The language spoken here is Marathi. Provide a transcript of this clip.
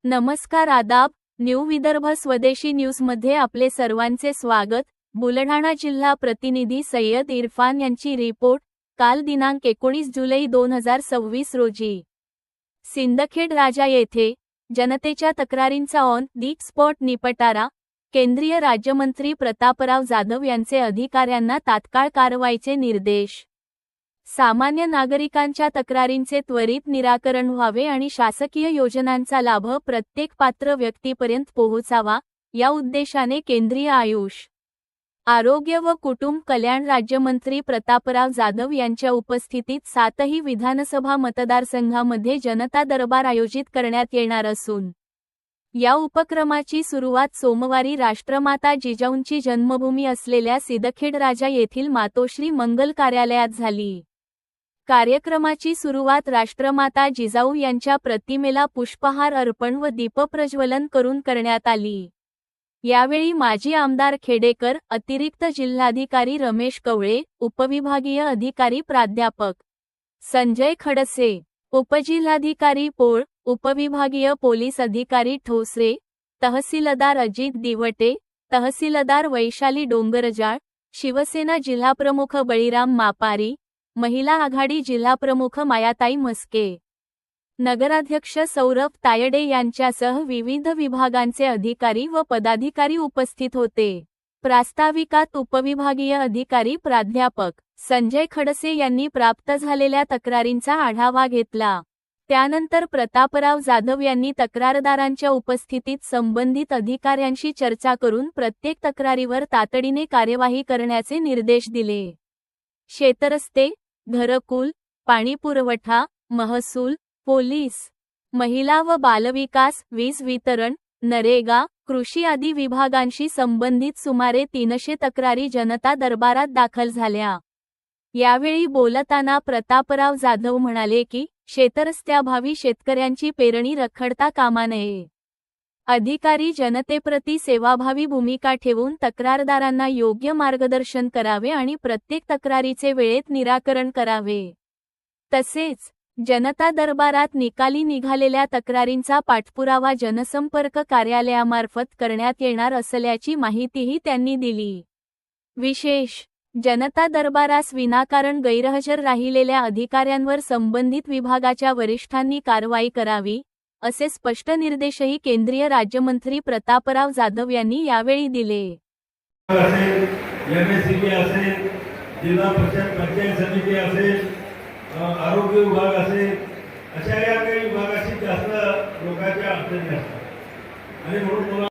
नमस्कार आदाब, न्यू विदर्भ स्वदेशी न्यूजमध्ये आपले सर्वांचे स्वागत। बुलढाणा जिल्हा प्रतिनिधी सय्यद इरफान यांची रिपोर्ट। काल दिनांक 19 जुलै 2026 रोजी सिंदखेड राजा येथे जनतेच्या तक्रारींचा ऑन दी स्पॉट निपटारा। केंद्रीय राज्यमंत्री प्रतापराव जाधव यांचे अधिकाऱ्यांना तात्काळ कारवाईचे निर्देश। सामान्य नागरिकांच्या तक्रारींचे त्वरित निराकरण व्हावे आणि शासकीय योजनांचा लाभ प्रत्येक पात्र व्यक्तीपर्यंत पोहोचावा, या उद्देशाने केंद्रीय आयुष, आरोग्य व कुटुंब कल्याण राज्यमंत्री प्रतापराव जाधव यांच्या उपस्थितीत 7ही विधानसभा मतदारसंघामध्ये जनता दरबार आयोजित करण्यात येणार असून या उपक्रमाची सुरुवात सोमवारी राष्ट्रमाता जिजाऊंची जन्मभूमी असलेल्या सिंदखेड राजा येथील मातोश्री मंगल कार्यालयात झाली। कार्यक्रमाची सुरुवात राष्ट्रमाता जिजाऊ यांच्या प्रतिमेला पुष्पहार अर्पण व दीपप्रज्वलन करून करण्यात आली। यावेळी माजी आमदार खेडेकर, अतिरिक्त जिल्हाधिकारी रमेश कवळे, उपविभागीय अधिकारी प्राध्यापक संजय खडसे, उपजिल्हाधिकारी पोळ, उपविभागीय पोलीस अधिकारी ठोसरे, तहसीलदार अजित दिवटे, तहसीलदार वैशाली डोंगरजाळ, शिवसेना जिल्हाप्रमुख बळीराम मापारी, महिला आघाडी जिल्हाप्रमुख मायाताई मस्के, नगराध्यक्ष सौरभ तायडे यांच्यासह विविध विभागांचे अधिकारी व पदाधिकारी उपस्थित होते। प्रास्ताविकात उपविभागीय अधिकारी प्राध्यापक संजय खडसे यांनी प्राप्त झालेल्या तक्रारींचा आढावा घेतला। त्यानंतर प्रतापराव जाधव यांनी तक्रारदारांच्या उपस्थितीत संबंधित अधिकाऱ्यांशी चर्चा करून प्रत्येक तक्रारीवर तातडीने कार्यवाही करण्याचे निर्देश दिले। शेतरस्ते, घरकुल, पाणीपुरवठा, महसूल, पोलीस, महिला व बालविकास, वीज वितरण, नरेगा, कृषी आदी विभागांशी संबंधित सुमारे 300 तक्रारी जनता दरबारात दाखल झाल्या। यावेळी बोलताना प्रतापराव जाधव म्हणाले की शेतरस्त्याभावी शेतकऱ्यांची पेरणी रखडता कामा नये। अधिकारी जनतेप्रती सेवाभावी भूमिका ठेवून तक्रारदारांना योग्य मार्गदर्शन करावे आणि प्रत्येक तक्रारीचे वेळेत निराकरण करावे। तसेच जनता दरबारात निकाली निघालेल्या तक्रारींचा पाठपुरावा जनसंपर्क कार्यालयामार्फत करण्यात येणार असल्याची माहितीही त्यांनी दिली। विशेष जनता दरबारास विनाकारण गैरहजर राहिलेल्या अधिकाऱ्यांवर संबंधित विभागाच्या वरिष्ठांनी कारवाई करावी, असे स्पष्ट निर्देशही केंद्रीय राज्यमंत्री प्रतापराव जाधव यांनी यावेळी दिले। जिल्हा परिषद पंचायत समिती असेल, आरोग्य विभाग असेल, अशा या काही विभागाशी जास्त लोकांच्या अडचणी असतात आणि म्हणून